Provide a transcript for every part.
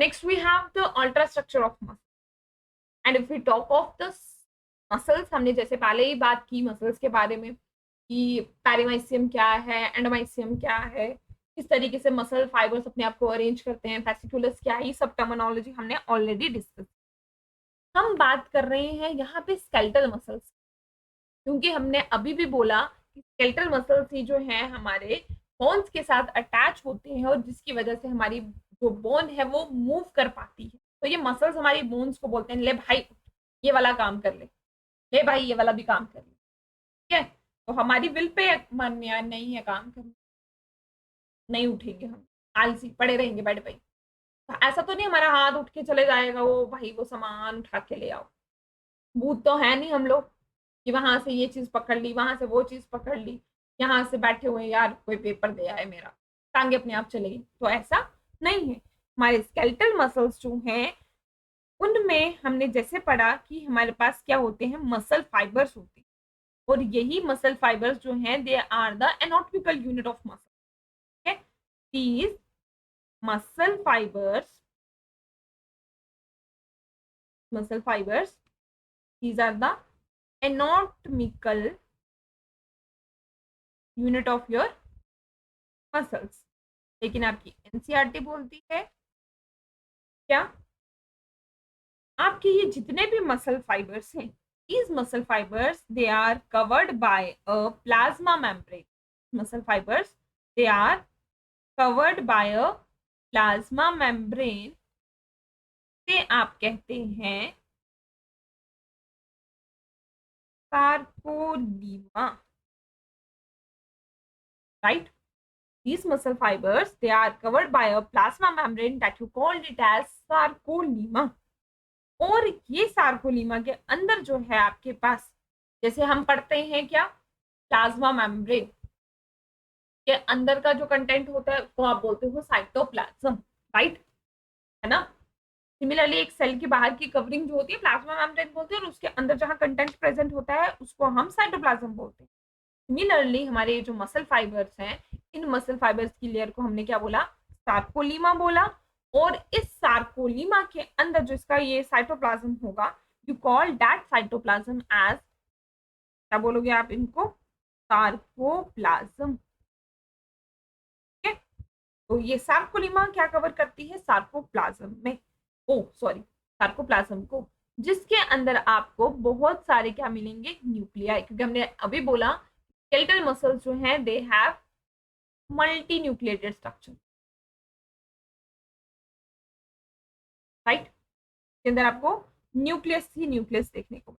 Next, we have the ultrastructure of muscle. And if we talk of the muscles, हमने जैसे पहले ही बात की मसल्स के बारे में कि पैरीमाइसियम क्या है, एंडोमाइसियम क्या है, किस तरीके से मसल फाइबर्स अपने आप को अरेंज करते हैं, फैसिकुलस क्या है, ये सब टर्मिनोलॉजी हमने ऑलरेडी डिस्कस। हम बात कर रहे हैं यहाँ पे स्केलेटल मसल्स, क्योंकि हमने अभी भी बोला कि स्केलेटल मसल्स ही जो है हमारे बोन्स के साथ अटैच होते हैं और जिसकी वजह से हमारी जो बोन है वो मूव कर पाती है। तो ये मसल्स हमारी बोन्स को बोलते हैं, ले भाई ये वाला काम कर ले, ले भाई ये वाला भी काम कर ले। ठीक है, तो हमारी विल पे मन में नहीं है काम करना, नहीं उठेंगे हम, आलसी पड़े रहेंगे बेड पे। तो ऐसा तो नहीं हमारा हाथ उठ के चले जाएगा वो भाई वो सामान उठा के ले आओ। भूत तो है नहीं हम लोग कि वहां से ये चीज पकड़ ली, वहां से वो चीज पकड़ ली, यहाँ से बैठे हुए यार कोई पेपर दे आए मेरा, टांगे अपने आप चलेगी, तो ऐसा नहीं है। हमारे स्केलेटल मसल्स जो हैं उनमें हमने जैसे पढ़ा कि हमारे पास क्या होते हैं, मसल फाइबर्स होते हैं, और यही मसल फाइबर्स जो हैं they are the anatomical unit of muscle. ठीक है, these muscle fibres these are the anatomical unit of your muscles। लेकिन आपकी एनसीईआरटी बोलती है क्या, आपके ये जितने भी मसल फाइबर्स हैं, these muscle fibers they are covered by a plasma membrane। muscle fibers they are covered by a plasma membrane से आप कहते हैं sarcolemma, right? These muscle fibers they are covered by a plasma membrane that you called it as sarcolemma। और ये सार्कोलीमा के अंदर जो है आपके पास, जैसे हम पढ़ते हैं क्या, प्लाज्मा मेम्ब्रेन के अंदर का जो कंटेंट होता है वो आप बोलते हो साइटोप्लाज्म, राइट, है ना। सिमिलरली एक सेल की बाहर की कवरिंग जो होती है प्लाज्मा मेम्ब्रेन बोलते हैं, और उसके अंदर जहां कंटेंट प्रेजेंट होता है उसको हम साइटोप्लाज्म बोलते हैं। सिमिलरली हमारे जो मसल फाइबर्स हैं, इन मसल फाइबर्स की लेयर को हमने क्या बोला, सार्कोलीमा बोला। और इस सार्कोलीमा के अंदर जो इसका ये साइटोप्लाज्म होगा, you call that cytoplasm as, क्या बोलोगे आप इनको, सार्कोप्लाज्म। ठीक है, तो ये सार्कोलीमा क्या कवर करती है, सार्कोप्लाज्म में, ओ सॉरी सार्कोप्लाज्म को, जिसके अंदर आपको बहुत सारे क्या मिलेंगे, न्यूक्लियाई, क्योंकि हमने अभी बोला स्केलेटल मसल्स जो हैं they have multi nucleated structure, right, के अंदर आपको न्यूक्लियस ही न्यूक्लियस देखने को।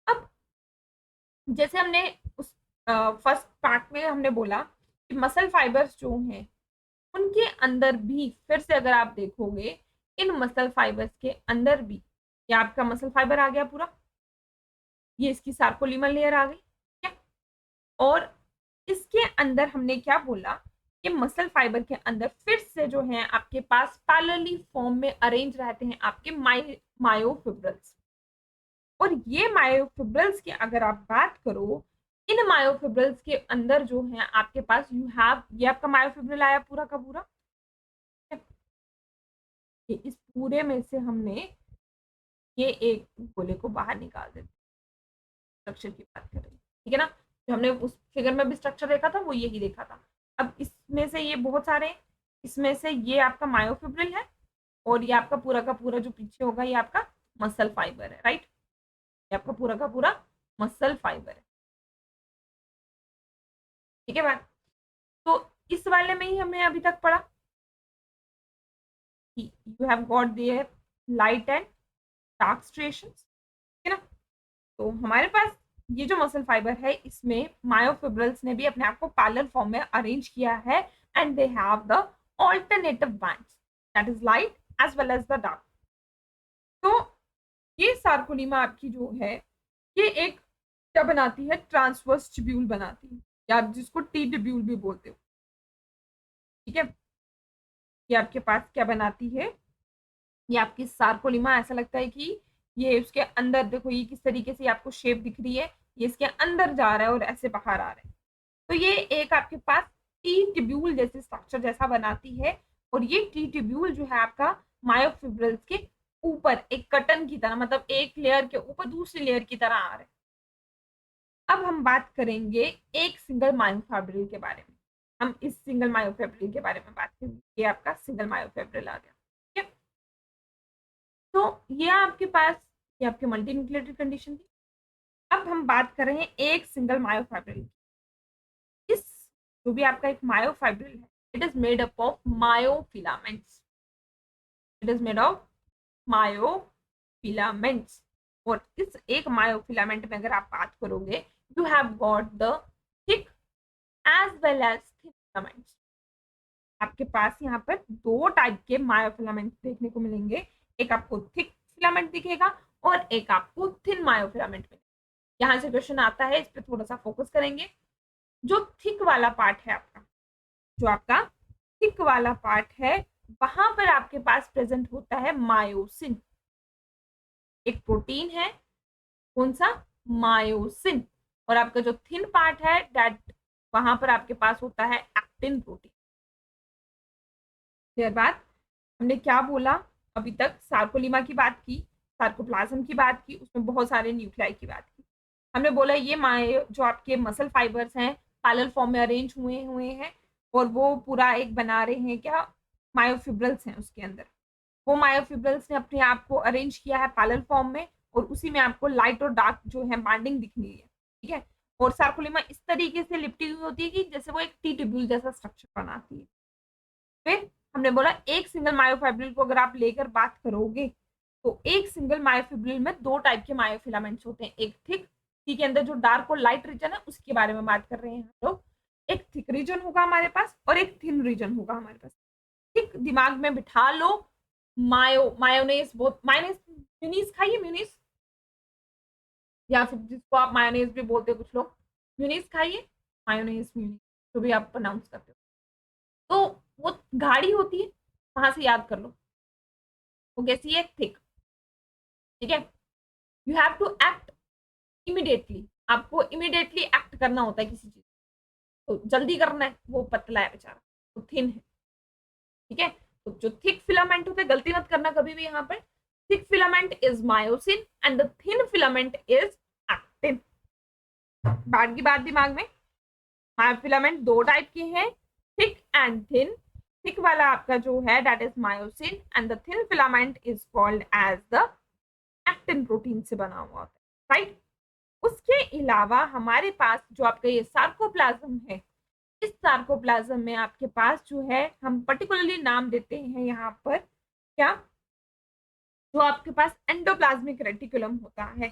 अब जैसे हमने उस फर्स्ट पार्ट में हमने बोला कि मसल फाइबर्स जो हैं उनके अंदर भी फिर से अगर आप देखोगे, इन मसल फाइबर्स के अंदर भी, ये आपका मसल फाइबर आ गया पूरा, ये इसकी सार्कोलीमल लेयर आ गई, ठीक है, और इसके अंदर हमने क्या बोला कि मसल फाइबर के अंदर फिर से जो है आपके पास पैरेलली फॉर्म में अरेंज रहते हैं आपके मायोफिब्रल्स। और ये मायोफिब्रल्स की अगर आप बात करो, इन मायोफिब्रल्स के अंदर जो है आपके पास यू हैव, ये आपका मायोफिब्रल आया पूरा का पूरा, इस पूरे में से हमने ये एक गोले को बाहर निकाल देते, स्ट्रक्चर की बात कर रहे हैं, ठीक है ना, जो हमने उस फिगर में भी स्ट्रक्चर देखा था वो यही देखा था। अब इसमें से ये बहुत सारे, इसमें से ये आपका मायोफिब्रिल है, और ये आपका पूरा का पूरा जो पीछे होगा ये आपका मसल फाइबर है, राइट, ये आपका पूरा का पूरा मसल फाइबर है, ठीक है बात। तो इस वाले में ही हमने अभी तक पढ़ा कि you have got their light and dark striations, ठीक है ना। तो हमारे पास ये जो मसल फाइबर है इसमें मायोफिब्रल्स ने भी अपने आप को पैरेलल फॉर्म में अरेंज किया है, and they have the alternative bands that is light as well as the dark. तो ये सार्कोलीमा आपकी जो है ये एक क्या बनाती है, ट्रांसवर्स ट्यूब्यूल बनाती है, या आप जिसको टी ट्यूब्यूल भी बोलते हो, ठीक है। ये आपके पास क्या बनाती है, ये आपकी सार्कोलीमा, ऐसा लगता है कि ये उसके अंदर देखो, ये किस तरीके से आपको शेप दिख रही है, ये इसके अंदर जा रहा है और ऐसे बाहर आ रहा है। तो ये एक आपके पास टी ट्यूब्यूल जैसे स्ट्रक्चर जैसा बनाती है, और ये टी ट्यूब्यूल जो है आपका मायोफिब्रिल्स के ऊपर एक कटन की तरह, मतलब एक लेयर के ऊपर दूसरी लेयर की तरह आ रहे हैं। अब हम बात करेंगे एक सिंगल मायोफिब्रिल के बारे में। हम इस सिंगल मायोफिब्रिल के बारे में बात करेंगे। ये आपका सिंगल मायोफिब्रिल आ गया, ठीक है। तो ये आपके पास, ये आपकी मल्टी न्यूक्लिएटेड कंडीशन थी। अब हम बात कर रहे हैं एक सिंगल मायोफिब्रिल की। इस जो भी आपका एक मायोफिब्रिल है, it is made up of myofilaments. It is made of myofilaments. और इस एक मायोफिलामेंट में अगर आप बात करोगे, you have got the thick as well as thin filaments. आपके पास यहाँ पर दो टाइप के मायोफिलामेंट देखने को मिलेंगे। एक आपको थिक फिलामेंट दिखेगा और एक आपको थिन मायोफिलामेंट मिलेगा। यहाँ से क्वेश्चन आता है, इस पर थोड़ा सा फोकस करेंगे। जो थिक वाला पार्ट है आपका, जो आपका थिक वाला पार्ट है, वहां पर आपके पास प्रेजेंट होता है मायोसिन। एक प्रोटीन है, कौन सा? मायोसिन। और आपका जो थिन पार्ट है, दैट वहां पर आपके पास होता है एक्टिन प्रोटीन। क्लियर बात? हमने क्या बोला अभी तक? सार्कोलीमा की बात की, सार्कोप्लाज्म की बात की, उसमें बहुत सारे न्यूक्लियाई की बात की। हमने बोला ये जो आपके मसल फाइबर्स हैं, पैरेलल फॉर्म में अरेंज हुए हुए हैं और वो पूरा एक बना रहे हैं क्या? मायोफिब्रल्स हैं उसके अंदर। वो मायोफिब्रल्स ने अपने आप को अरेंज किया है पैरेलल फॉर्म में, और उसी में आपको लाइट और डार्क जो है बाइंडिंग दिखनी है, ठीक है। और सार्कोलीमा इस तरीके से लिपटी हुई होती है कि जैसे वो एक टी ट्यूब्यूल जैसा स्ट्रक्चर बनाती है। फिर हमने बोला एक सिंगल मायोफिब्रिल को अगर आप लेकर बात करोगे, तो एक सिंगल मायोफिब्रिल में दो टाइप के मायोफिलामेंट्स होते हैं। एक थिक, टी के अंदर जो डार्क और लाइट रीजन है उसके बारे में बात कर रहे हैं हम लोग। एक थिक रीजन होगा हमारे पास और एक थिन रीजन होगा हमारे पास। थिक दिमाग में बिठा लो। मायोनेस, बहुत मायोनेस, म्यूनीस खाइए, म्यूनीस, या फिर जिसको आप मायोनेस भी बोलते हो कुछ लोग, म्यूनीस खाइए, मायोनेस, म्यूनीस, जो भी आप प्रोनाउंस करते हो। तो वो गाढ़ी होती है, वहां से याद कर लो। वो कैसी है? थिक, ठीक है। You have to act immediately. आपको इमिडिएटली एक्ट करना होता है किसी चीज, तो जल्दी करना है। वो पतला है बेचारा, तो थिन है, ठीक है। तो जो थिक फिलामेंट होते हैं, गलती मत करना कभी भी यहाँ पर, thick filament is myosin and the thin filament is actin. बात की बात दिमाग में, मायोफिलामेंट दो टाइप के हैं, थिक एंड थिन। थिक वाला आपका जो है that is myosin and the thin filament is called as the actin protein से बना हुआ होता है, राइट। उसके अलावा हमारे पास जो आपका ये सार्कोप्लाज्म है, इस सार्कोप्लाज्म में आपके पास जो है, हम पर्टिकुलरली नाम देते हैं यहाँ पर क्या? जो आपके पास एंडोप्लाज्मिक रेटिकुलम होता है,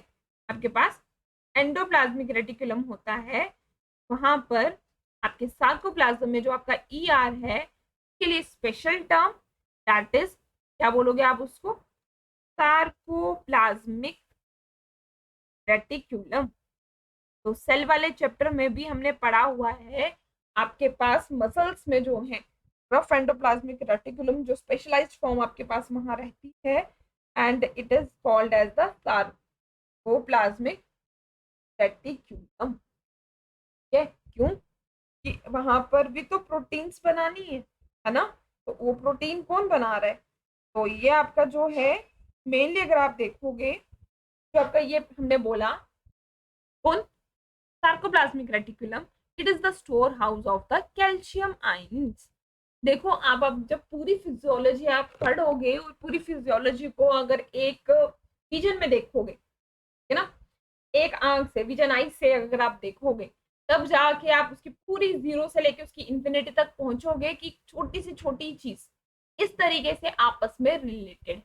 आपके पास एंडोप्लाज्मिक रेटिकुलम होता है, वहां पर आपके सार्कोप्लाज्म में जो आपका ईआर है, के लिए स्पेशल टर्म दैट इज, क्या बोलोगे आप उसको? Sarcoplasmic reticulum. तो सेल वाले चैप्टर में भी हमने पढ़ा हुआ है, आपके पास मसल्स में जो है रफ एंडोप्लाज्मिक रेटिकुलम, जो स्पेशलाइज्ड फॉर्म आपके पास वहां रहती है, and it is called as the sarcoplasmic reticulum. ठीक है, क्यों? कि वहां पर भी तो प्रोटीन्स बनानी है ना। तो वो प्रोटीन कौन बना रहा है? तो ये आपका जो है, मेनली अगर आप देखोगे, जो आपका ये हमने बोला कौन? Sarcoplasmic reticulum. It is the store house of the calcium ions. देखो आप, अब जब पूरी फिजियोलॉजी आप पढ़ोगे और पूरी फिजियोलॉजी को अगर एक विजन में देखोगे, है ना, एक आंख से, विजन आई से अगर आप देखोगे, तब जाके आप उसकी पूरी जीरो से लेके उसकी इंफिनिटी तक पहुंचोगे कि छोटी से छोटी चीज इस तरीके से आपस में रिलेटेड,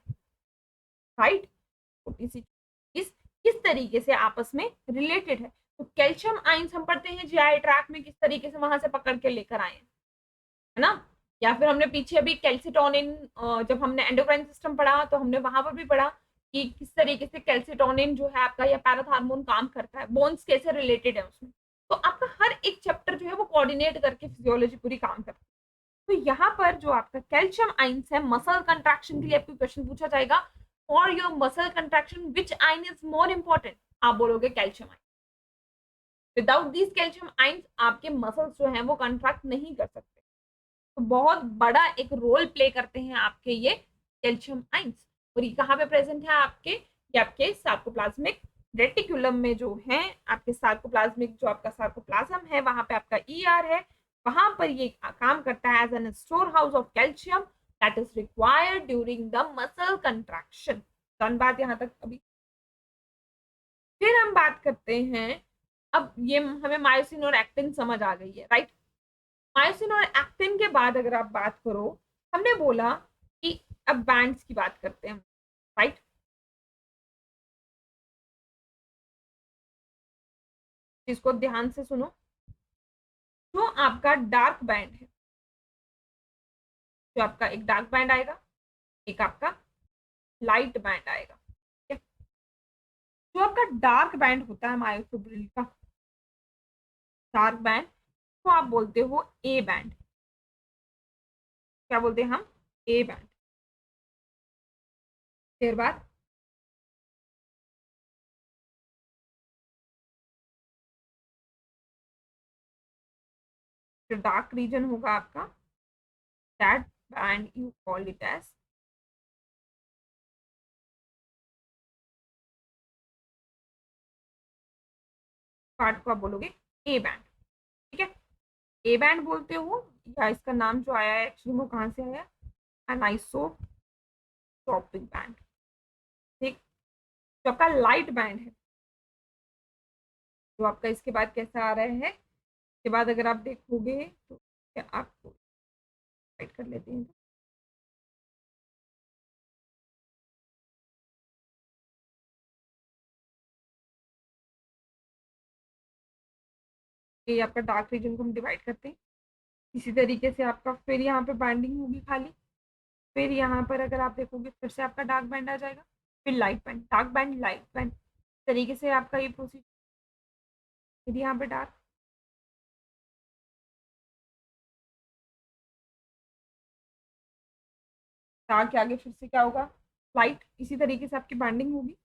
राइट। छोटी सी चीज किस तरीके से आपस में रिलेटेड है। तो कैल्शियम आयंस हम पढ़ते हैं जीआई ट्रैक में, किस तरीके से वहां से पकड़ के लेकर आए हैं, है ना। या फिर हमने पीछे अभी कैल्सिटोनिन, जब हमने एंडोक्राइन सिस्टम पढ़ा तो हमने वहां पर भी पढ़ा कि किस तरीके से कैल्सिटोनिन जो है आपका, या पैराथार्मोन काम करता है, बोन्स कैसे रिलेटेड है उसमें। तो आपका हर एक चैप्टर जो है वो कोऑर्डिनेट करके फिजियोलॉजी पूरी काम करती है। तो यहाँ पर जो आपका कैल्शियम आयंस है, मसल कंट्रैक्शन के लिए आपको क्वेश्चन पूछा जाएगा, for your muscle contraction which ion is more important? आप बोलोगे calcium ion. Without this calcium ions आपके मसल्स जो है वो कंट्रैक्ट नहीं कर सकते। तो बहुत बड़ा एक रोल प्ले करते हैं आपके ये कैल्शियम आइंस। और ये कहाँ पे प्रेजेंट है आपके, ये आपके सार्कोप्लाज्मिक रेटिकुलम में जो है, आपके सार्कोप्लाज्मिक जो आपका सार्कोप्लाज्म है वहां पे आपका ईआर है, वहां पर ये काम करता है as an store house of calcium that is required during the muscle contraction. Done बात यहाँ तक अभी। फिर हम बात करते हैं, अब ये हमें मायोसिन और एक्टिन समझ आ गई है, राइट। मायोसिन और एक्टिन के बाद अगर आप बात करो, हमने बोला कि अब बैंड्स की बात करते हैं, राइट। इसको ध्यान से सुनो। जो आपका डार्क बैंड है, जो आपका एक डार्क बैंड आएगा, एक आपका लाइट बैंड आएगा, ठीक है। जो आपका डार्क बैंड होता है मायोफिब्रिल का डार्क बैंड, तो आप बोलते हो ए बैंड। क्या बोलते हैं हम, ए बैंड। देर बाद जो डार्क रीजन होगा आपका, that band you call it as, part को आप बोलोगे ए बैंड, ठीक है। ए बैंड बोलते हो, या इसका नाम जो आया है एक्चुअली वो कहाँ से आया, अनाइसोट्रॉपिक बैंड, ठीक। जो आपका लाइट बैंड है, जो आपका इसके बाद कैसा आ रहा है, इसके बाद अगर आप देखोगे तो आपको राइट कर लेते हैं। ये आपका डार्क रीजन को हम डिवाइड करते हैं इसी तरीके से आपका, फिर यहाँ पे बैंडिंग होगी खाली, फिर यहाँ पर अगर आप देखोगे फिर से आपका डार्क बैंड आ जाएगा, फिर light band, dark band, light band, तरीके से आपका ये प्रोसीजर। फिर यहाँ पे डार्क, डार्क के आगे फिर से क्या होगा, लाइट, इसी तरीके से आपकी बैंडिंग होगी।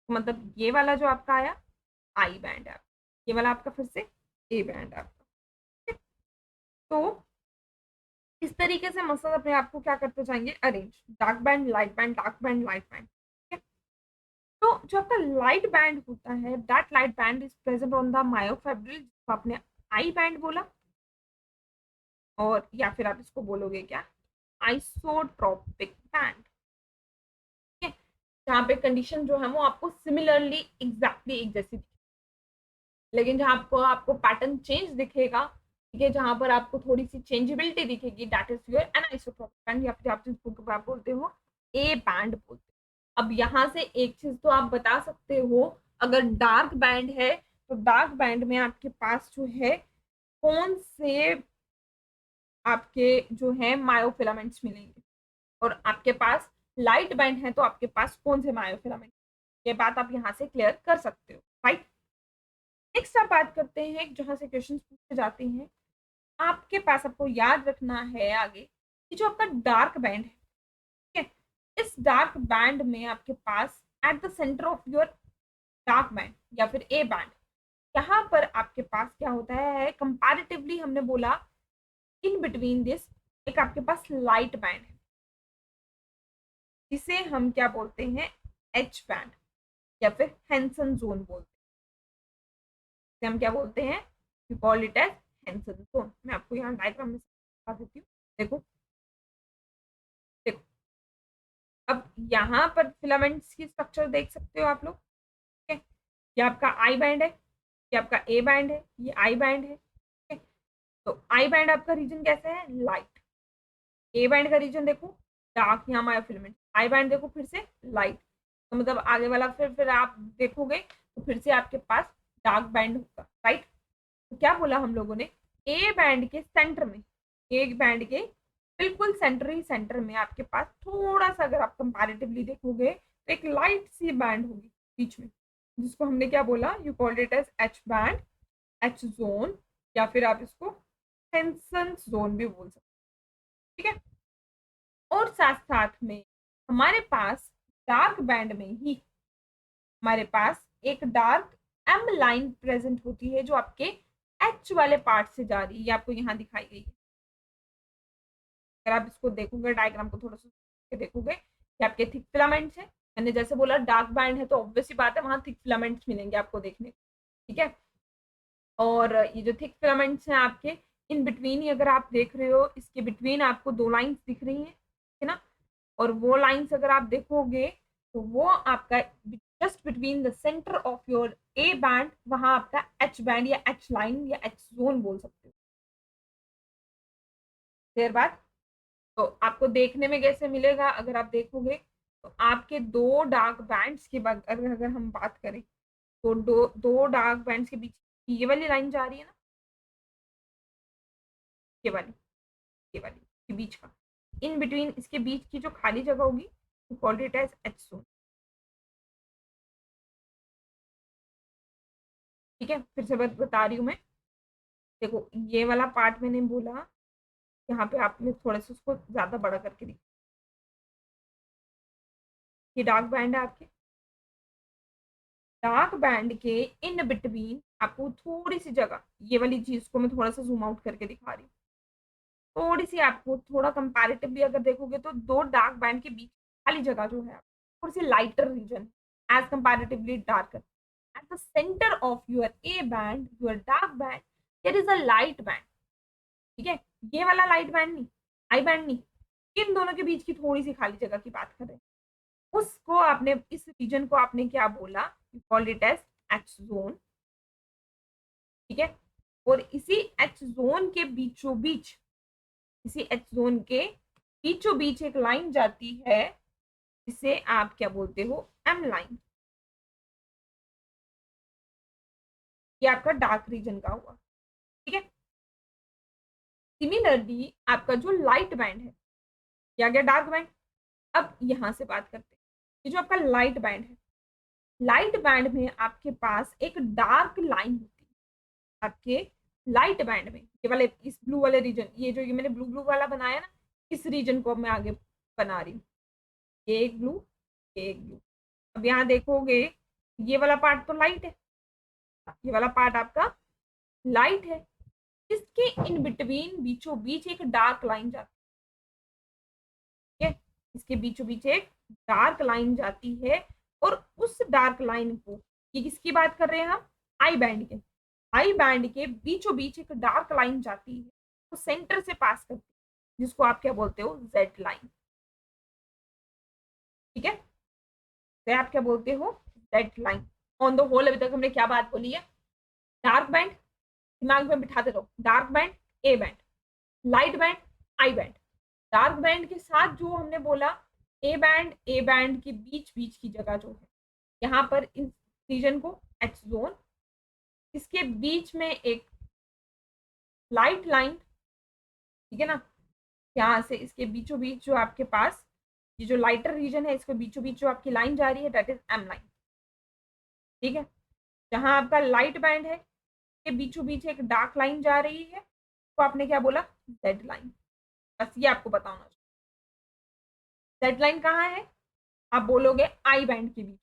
तो मतलब ये वाला जो आपका आया आई बैंड है, ये वाला आपका फिर से ए बैंड है आपका, ठीक? तो इस तरीके से मसल अपने आप को क्या करते जाएंगे, arrange, dark band, light band, dark band, light band, ठीक है। तो जो आपका लाइट बैंड होता है, that light band is present on the myofibril, जिसको आपने आई बैंड बोला, और या फिर आप इसको बोलोगे क्या, आइसोट्रोपिक बैंड, ठीक है। जहाँ पे कंडीशन जो है वो आपको सिमिलरली एग्जैक्टली एक जैसी, लेकिन जहाँ आपको आपको पैटर्न चेंज दिखेगा, ठीक है, जहाँ पर आपको थोड़ी सी चेंजेबिलिटी दिखेगी, that is your anisotropic band, या फिर आप जिसको आप बोलते हो ए बैंड बोलते हो। अब यहाँ से एक चीज तो आप बता सकते हो, अगर डार्क बैंड है तो डार्क बैंड में आपके पास जो है कौन से आपके जो है मायोफिलामेंट्स मिलेंगे, और आपके पास लाइट बैंड है तो आपके पास कौन से मायोफिलामेंट, ये बात आप यहाँ से क्लियर कर सकते हो, राइट। नेक्स्ट आप बात करते हैं जहां से क्वेश्चन पूछे जाते हैं, आपके पास आपको याद रखना है आगे कि जो आपका डार्क बैंड है, ठीक है, इस डार्क बैंड में आपके पास at the center of your dark band या फिर ए बैंड, यहाँ पर आपके पास क्या होता है, कंपैरेटिवली हमने बोला इन बिटवीन दिस एक आपके पास लाइट बैंड है, जिसे हम क्या बोलते हैं, एच बैंड, या फिर हेंसन जोन बोलते हैं, इसे हम क्या बोलते हैं, you call it as Hensen zone. मैं आपको यहाँ डायग्राम में बता देती हूँ, देखो देखो, अब यहाँ पर फिलामेंट्स की स्ट्रक्चर देख सकते हो आप लोग, ठीक है। ये आपका आई बैंड है, ये आपका ए बैंड है, ये आई बैंड है, ठीक है। तो आई बैंड आपका रीजन कैसे है, लाइट, ए बैंड का रीजन देखो डार्क, यहाँ मायोफिलामेंट, आई बैंड देखो फिर से लाइट, तो मतलब आगे वाला फिर आप देखोगे तो फिर से आपके पास डार्क बैंड होगा, राइट। तो क्या बोला हम लोगों ने, ए बैंड के सेंटर में, ए बैंड के बिल्कुल सेंटर ही सेंटर में आपके पास थोड़ा सा अगर आप कंपैरेटिवली देखोगे तो एक लाइट सी बैंड होगी बीच में, जिसको हमने क्या बोला, you called it as H band, H zone, या फिर आप इसको हेंसन जोन भी बोल सकते, ठीक है। और साथ साथ में हमारे पास डार्क बैंड में ही हमारे पास एक डार्क एम लाइन प्रेजेंट होती है, जो आपके एच वाले पार्ट से जा रही है, ये आपको यहाँ दिखाई गई है, अगर आप इसको देखोगे, डायग्राम को थोड़ा सा देखोगे कि आपके थिक फिलामेंट्स है, मैंने जैसे बोला डार्क बैंड है तो ऑब्वियसली बात है वहां थिक फिलामेंट्स मिलेंगे आपको देखने को, ठीक है। और ये जो थिक फिलामेंट्स हैं आपके, इन बिटवीन ही अगर आप देख रहे हो, इसके बिटवीन आपको दो लाइंस दिख रही हैं, ठीक है ना। और वो लाइंस अगर आप देखोगे तो वो आपका just between the center of your A band, वहां आपका एच बैंड या एच लाइन या एच जोन बोल सकते हो। देर बाद तो आपको देखने में कैसे मिलेगा, अगर आप देखोगे तो आपके दो डार्क बैंड्स की अगर हम बात करें तो दो डार्क बैंड्स के बीच ये वाली लाइन जा रही है ना, ये वाली, ये वाली के बीच का, इन बिटवीन इसके बीच की जो खाली जगह होगी वो called it as H zone, ठीक है। फिर से बता रही हूँ मैं, देखो ये वाला पार्ट मैंने बोला, यहाँ पे आपने थोड़ा सा उसको ज्यादा बड़ा करके दिखा, ये डार्क बैंड है आपके, डार्क बैंड के इन बिटवीन आपको थोड़ी सी जगह, ये वाली चीज को मैं थोड़ा सा जूम आउट करके दिखा रही हूँ, थोड़ी सी आपको थोड़ा कंपैरेटिवली अगर देखोगे तो दो डार्क बैंड के बीच खाली जगह जो है थोड़ी सी lighter region as comparatively darker, at the center of your A band, your dark band, there is a light band, ठीक है। ये वाला लाइट बैंड नहीं, आई बैंड नहीं, इन दोनों के बीच की थोड़ी सी खाली जगह की बात कर रहे हैं, उसको आपने, इस रीजन को आपने क्या बोला, you called it as H zone, ठीक है। और इसी एच जोन के बीचों बीच, इसी एच जोन के बीचों बीच एक लाइन जाती है जिसे आप क्या बोलते हो, एम लाइन, ये आपका डार्क रीजन का हुआ, ठीक है। सिमिलरली आपका जो लाइट बैंड है, या गया डार्क बैंड। अब यहां से बात करते हैं, ये जो आपका लाइट बैंड है, लाइट बैंड में आपके पास एक डार्क लाइन होती है, आपके लाइट बैंड में ये वाले इस ब्लू वाले रीजन, ये जो ये मैंने ब्लू ब्लू वाला बनाया ना, इस रीजन को मैं आगे बना रही हूँ, ये एक ब्लू, ये एक ब्लू। अब यहाँ देखोगे ये वाला पार्ट तो लाइट है, ये वाला पार्ट आपका लाइट है, इसके इन बिटवीन बीचों बीच एक डार्क लाइन जाती है, इसके बीचों बीच एक डार्क लाइन जाती है, और उस डार्क लाइन को, ये किसकी बात कर रहे हैं हम, आई बैंड के, आई बैंड के बीचों बीच एक डार्क लाइन जाती है, तो सेंटर से पास करती है, जिसको आप क्या बोलते हो, जेड लाइन, ठीक है। तो आप क्या बोलते हो, Z line. On the whole अभी तक हमने क्या बात बोली है, डार्क बैंड, दिमाग में बिठाते रहो, dark band A band, light band I band, dark band के साथ जो हमने बोला ए बैंड के बीच बीच की जगह जो है, यहाँ पर इस रीजन को एच जोन, इसके बीच में एक लाइट लाइन, ठीक है ना, यहाँ से इसके बीचों बीच जो आपके पास ये जो लाइटर रीजन है, इसके बीचों बीच जो आपकी लाइन जा रही है दैट इज एम लाइन, ठीक है। जहां आपका लाइट बैंड है के बीचों बीच एक डार्क लाइन जा रही है, तो आपने क्या बोला, जेड लाइन। बस ये आपको बताना चाहिए, जेड लाइन कहाँ है, आप बोलोगे आई बैंड के बीच,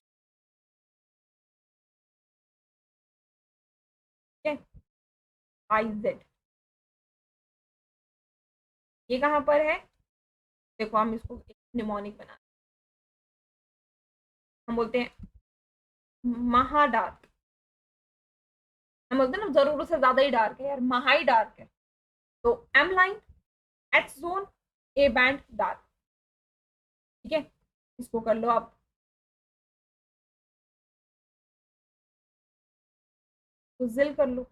ठीक है, आई जेड, ये कहाँ पर है, देखो हम इसको निमोनिक बना, हम बोलते हैं महाडार्क, हम बोलते हैं ना जरूरत से ज्यादा ही डार्क है यार, महा ही डार्क है, तो M line H zone A band dark, ठीक है। इसको कर लो आप, तो जिल कर लो,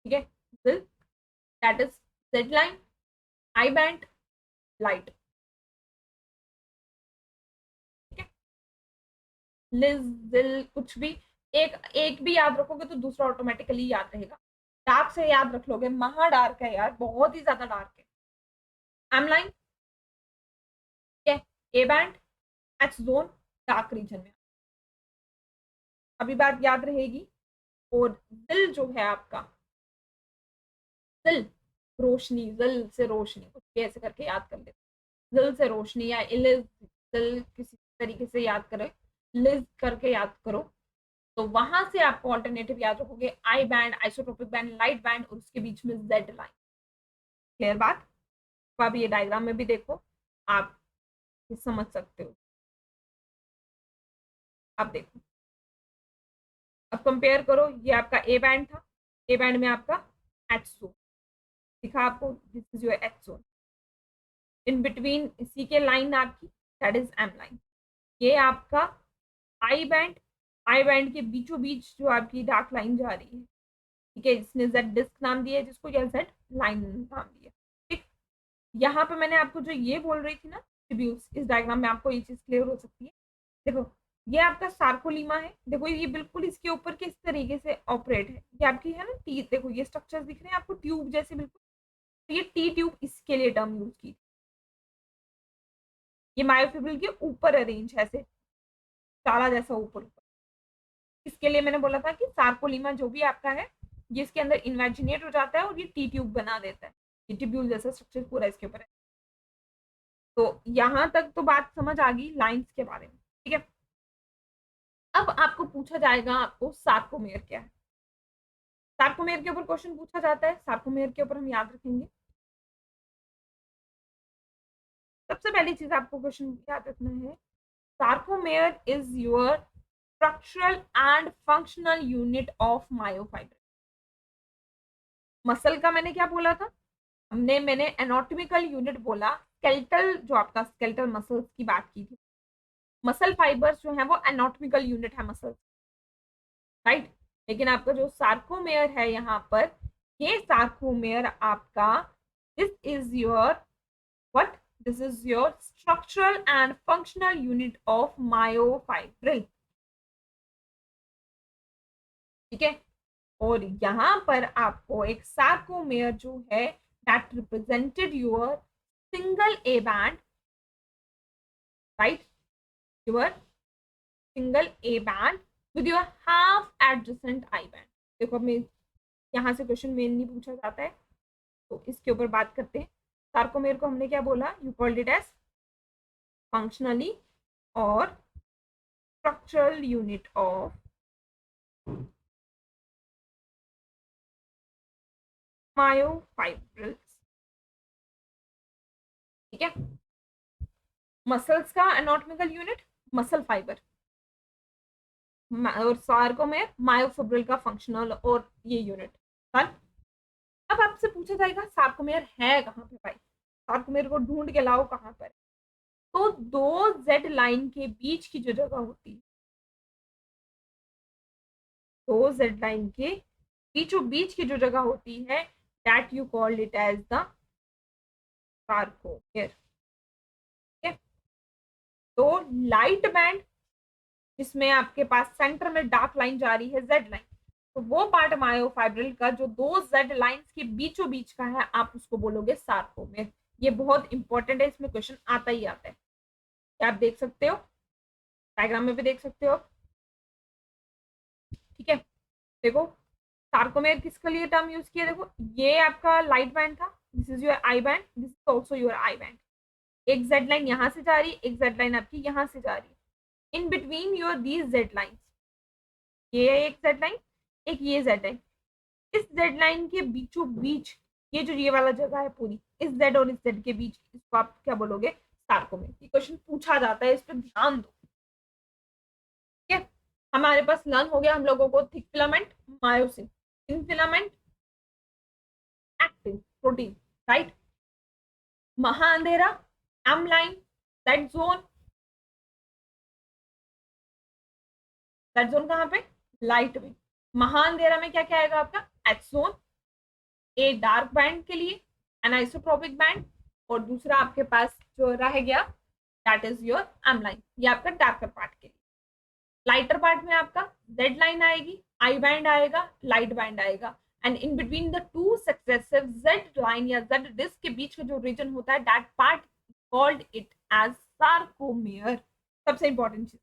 ठीक है, जिल that is Z line I band light, ठीक है। लिज जिल कुछ भी, एक एक भी याद रखोगे तो दूसरा ऑटोमेटिकली याद रहेगा, डार्क से याद रख लोगे, महा डार्क है यार, बहुत ही ज्यादा डार्क है, एम लाइन, ठीक है, A band H zone dark region में, अभी बात याद रहेगी। और दिल जो है आपका, दिल रोशनी, दिल से रोशनी, कुछ भी ऐसे करके याद कर ले, दिल से रोशनी या इलिज, दिल किसी तरीके से याद करो, लिज करके याद करो, तो वहां से आपको ऑल्टरनेटिव याद रखोगे I band, isotropic band, light band, और उसके बीच में जेड लाइन, क्लियर बात? तो आप ये डायग्राम में भी देखो, आप समझ सकते हो। आप देखो, अब कंपेयर करो, ये आपका ए बैंड था, ए बैंड में आपका एच जोन दिखा आपको, this is your H zone. In between इसी के लाइन आपकी, दैट इज एम लाइन। ये आपका आई बैंड, आई बैंड के बीचों बीच जो आपकी डार्क लाइन जा रही है, ठीक है, जिसने जेड डिस्क नाम दिया है जिसको, या जेड लाइन नाम दिया, ठीक। यहाँ पे मैंने आपको जो ये बोल रही थी ना ट्रिब्यूट्स, इस डायग्राम में आपको ये चीज क्लियर हो सकती है। देखो, ये आपका सार्कोलीमा है, देखो ये बिल्कुल इसके ऊपर किस तरीके से ऑपरेट है, ये आपकी है ना टी, देखो ये स्ट्रक्चर दिख रहे हैं आपको ट्यूब जैसे बिल्कुल, तो ये टी ट्यूब इसके लिए टर्म यूज की। ये मायोफिब्रिल के ऊपर अरेंज है ऐसे ताला जैसा ऊपर ऊपर। इसके लिए मैंने बोला था कि सार्कोलीमा जो भी आपका है, ये इसके अंदर इन्वेजिनेट हो जाता है और ये टी ट्यूब बना देता है, ये ट्यूब्यूल जैसा स्ट्रक्चर पूरा इसके ऊपर है। तो यहाँ तक तो बात समझ आ गई लाइंस के बारे में, ठीक है। अब आपको पूछा जाएगा, आपको सार्कोमेयर क्या है। सार्कोमेयर के ऊपर क्वेश्चन पूछा जाता है, सार्कोमेयर के ऊपर हम याद रखेंगे। सबसे पहली चीज आपको क्वेश्चन याद रखना है, sarcomere is your structural and functional unit of myofibre. Muscle का मैंने क्या बोला था, मैंने एनाटॉमिकल यूनिट बोला, स्केलेटल जो आपका स्केलेटल मसल्स की बात की थी। मसल फाइबर्स जो है वो एनाटॉमिकल यूनिट है मसल, राइट। लेकिन आपका जो सार्कोमेयर है यहाँ पर, ये सार्कोमेयर आपका, this is your what, this is your structural and functional unit of myofibril, ठीक है। और यहाँ पर आपको एक सार्कोमेयर जो है, that represented your single A band, right, your single A band with your half adjacent I band. देखो, मैं यहाँ से क्वेश्चन मेनली पूछा जाता है, तो इसके ऊपर बात करते हैं। सार्कोमेयर को हमने क्या बोला, you called it as functionally और स्ट्रक्चरल यूनिट ऑफ मायोफाइब्रिल्स, ठीक है। मसल्स का एनाटॉमिकल यूनिट मसल फाइबर, और सार्कोमेयर मायोफाइब्रिल का फंक्शनल और ये यूनिट। अब आपसे पूछा जाएगा सार्कोमेयर है कहाँ पे भाई, सार्कोमेयर को ढूंढ के लाओ कहाँ पर। तो दो जेड लाइन के बीच की जो जगह होती है, दो जेड लाइन के बीचों बीच की जो जगह होती है, that you called it as the sarcomere, ठीक है। तो लाइट बैंड जिसमें आपके पास सेंटर में डार्क लाइन जा रही है जेड लाइन, तो वो पार्ट मायोफाइब्रिल का जो दो जेड लाइंस के बीचों बीच का है, आप उसको बोलोगे सार्कोमेयर। ये बहुत इंपॉर्टेंट है, इसमें क्वेश्चन आता ही आता है, क्या आप देख सकते हो, डायग्राम में भी देख सकते हो, ठीक है। देखो, सार्कोमेयर किसके लिए टर्म यूज किया, देखो ये आपका लाइट बैंड था, this is your I band, this is also your I band. एक जेड लाइन यहाँ से जा रही है, एक जेड लाइन आपकी यहाँ से जा रही है। In between your these Z line, ये एक जेड लाइन, एक ये जेड लाइन, इस जेड लाइन के बीचों बीच ये जो ये वाला जगह है पूरी, इस जेड और इस जेड के बीच, इसको आप क्या बोलोगे, सार्कोमेयर। ये क्वेश्चन पूछा जाता है, इस पर ध्यान दो, ठीक है। हमारे पास लर्न हो गया हम लोगों को thick filament, myosin, thin filament, actin protein, right. महाअंधेरा, M line, Z zone, Z zone कहाँ पे, लाइट में। महाअंधेरा में क्या क्या आएगा आपका, H zone, a dark band के लिए एनाइसोट्रोपिक बैंड, और दूसरा आपके पास जो रह गया that is your M line, ये आपका डार्कर पार्ट के लिए। लाइटर पार्ट में आपका जेड लाइन आएगी, आई बैंड आएगा, लाइट बैंड आएगा, and in between the two successive Z line या जेड डिस्क के बीच का जो रीजन होता है, that part called it as sarcomere, सबसे इंपॉर्टेंट चीज।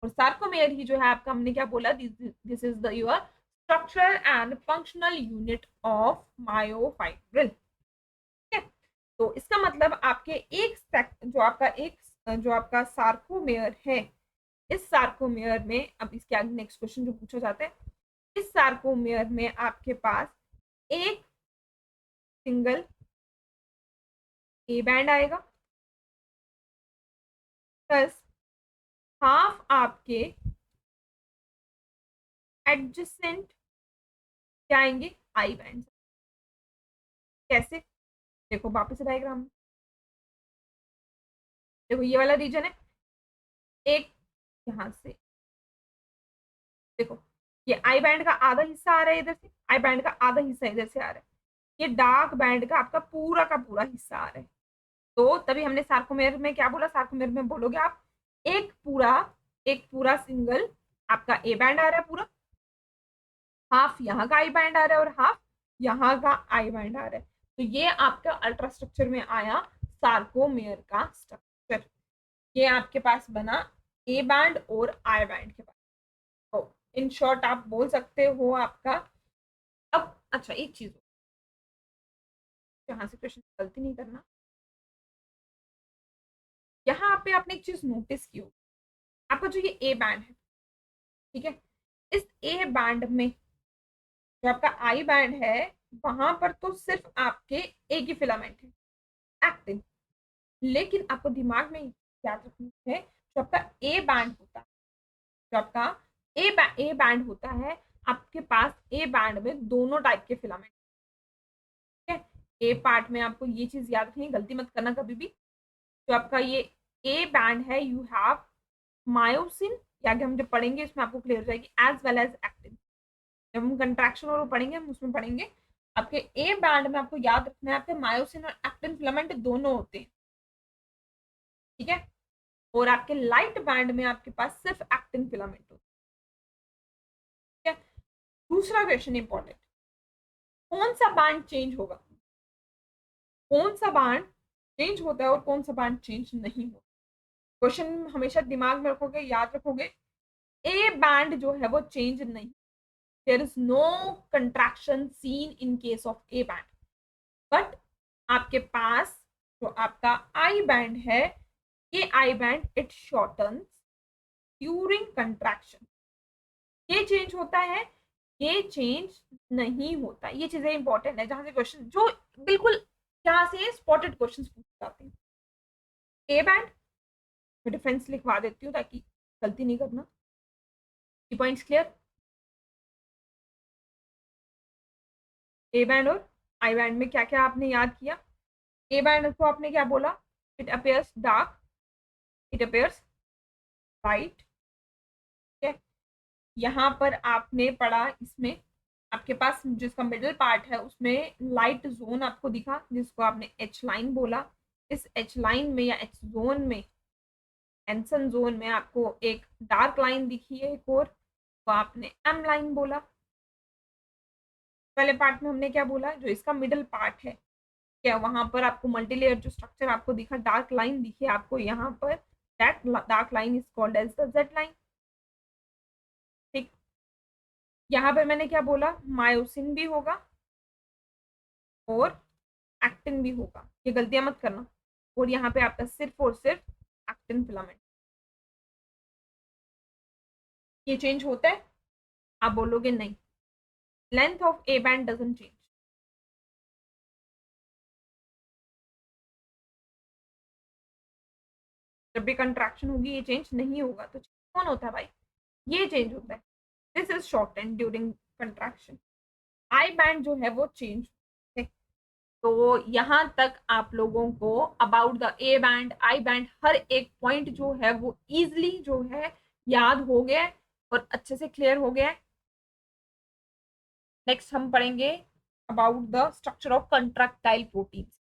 और सार्कोमेयर ही जो है आपका, हमने क्या बोला, this is the your structural and functional unit of myofibril, ठीक है। तो इसका मतलब आपके जो आपका सार्कोमेयर है, इस सार्कोमेयर में, अब इसके आगे नेक्स्ट क्वेश्चन जो पूछा जाता है, इस सार्कोमेयर में आपके पास एक सिंगल ए बैंड आएगा, प्लस हाफ आपके एडजेसेंट क्या आएंगे, आई बैंड। कैसे, देखो वापस डायग्राम में, देखो ये वाला रीजन है, एक यहां से देखो, ये आई बैंड का आधा हिस्सा आ रहा है इधर से, आई बैंड का आधा हिस्सा इधर से आ रहा है, ये डार्क बैंड का पूरा हिस्सा आ रहा है। तो तभी हमने सार्कोमेर में क्या बोला, सार्कोमेर में बोलोगे आप एक पूरा, एक पूरा सिंगल आपका ए बैंड आ रहा है पूरा, हाफ यहाँ का आई बैंड आ रहा है और हाफ यहाँ का आई बैंड आ रहा है। तो ये आपका अल्ट्रा स्ट्रक्चर में आया सार्कोमेयर का स्ट्रक्चर। ये आपके पास बना ए बैंड और आई बैंड के पास। तो इन शॉर्ट आप बोल सकते हो आपका। अब अच्छा एक चीज यहाँ से क्वेश्चन गलती नहीं करना, यहाँ पे आपने एक चीज नोटिस की हो, आपका जो ये ए बैंड है, ठीक है, इस ए बैंड में जो आपका आई बैंड है वहां पर तो सिर्फ आपके एक ही फिलामेंट है, एक्टिन। लेकिन आपको दिमाग में याद रखना है, जो आपका ए बैंड होता है, जो आपका ए बैंड होता है, आपके पास ए बैंड में दोनों टाइप के फिलामेंट, ठीक है। ए पार्ट में आपको ये चीज याद रखनी, गलती मत करना कभी भी। जो आपका ये ए बैंड है, यू हैव मायोसिन, या आगे हम जब पढ़ेंगे इसमें आपको क्लियर हो जाएगी, एज वेल एज एक्टिन। जब हम कंट्रैक्शन और पढ़ेंगे हम उसमें पढ़ेंगे। आपके ए बैंड में आपको याद रखना है, आपके मायोसिन और एक्टिन फिलामेंट दोनों होते हैं, ठीक है। और आपके लाइट बैंड में आपके पास सिर्फ एक्टिन फिलामेंट होता है, ठीक है। दूसरा क्वेश्चन इंपॉर्टेंट, कौन सा बैंड चेंज होगा, कौन सा बैंड चेंज होता है और कौन सा बैंड चेंज नहीं होता। क्वेश्चन हमेशा दिमाग में रखोगे, याद रखोगे। ए बैंड जो है वो चेंज नहीं, there is no contraction seen in case of A band, but आपके पास जो आपका आई बैंड है, ये I band it shortens during contraction, ये चेंज होता है, ये चेंज नहीं होता। ये चीजें इंपॉर्टेंट है, जहां से क्वेश्चन जो बिल्कुल जहां से स्पॉटेड क्वेश्चन पूछे जाते हैं। ए बैंड मैं डिफरेंस लिखवा देती हूँ ताकि गलती नहीं करना। की पॉइंट्स क्लियर, ए बैंड और आई बैंड में क्या क्या आपने याद किया। ए बैंड को आपने क्या बोला, it appears dark, it appears light, ठीक है। यहाँ पर आपने पढ़ा, इसमें आपके पास जिसका मिडिल पार्ट है उसमें लाइट जोन आपको दिखा, जिसको आपने एच लाइन बोला। इस एच लाइन में या एच जोन में, एंसन जोन में आपको एक डार्क लाइन दिखी है एक और, तो आपने एम लाइन बोला। पहले पार्ट में हमने क्या बोला, जो इसका मिडिल पार्ट है, क्या वहां पर आपको मल्टीलेयर जो स्ट्रक्चर आपको दिखा, डार्क लाइन दिखी आपको यहाँ पर, that dark line is called as the Z line, ठीक। यहाँ पर मैंने क्या बोला, मायोसिन भी होगा और एक्टिन भी होगा, ये गलतियां मत करना। और यहाँ पे आपका सिर्फ और सिर्फ एक्टिन फिलामेंट, ये चेंज होता है, आप बोलोगे नहीं, length of A band doesn't change. जब भी कंट्रैक्शन होगी ये चेंज नहीं होगा, तो कौन होता है भाई, ये चेंज होता है। This is shortened during contraction. I band जो है वो चेंज, तो यहाँ तक आप लोगों को about the A band I band हर एक पॉइंट जो है वो इजिली जो है याद हो गया और अच्छे से क्लियर हो गया। नेक्स्ट हम पढ़ेंगे about the structure of contractile proteins.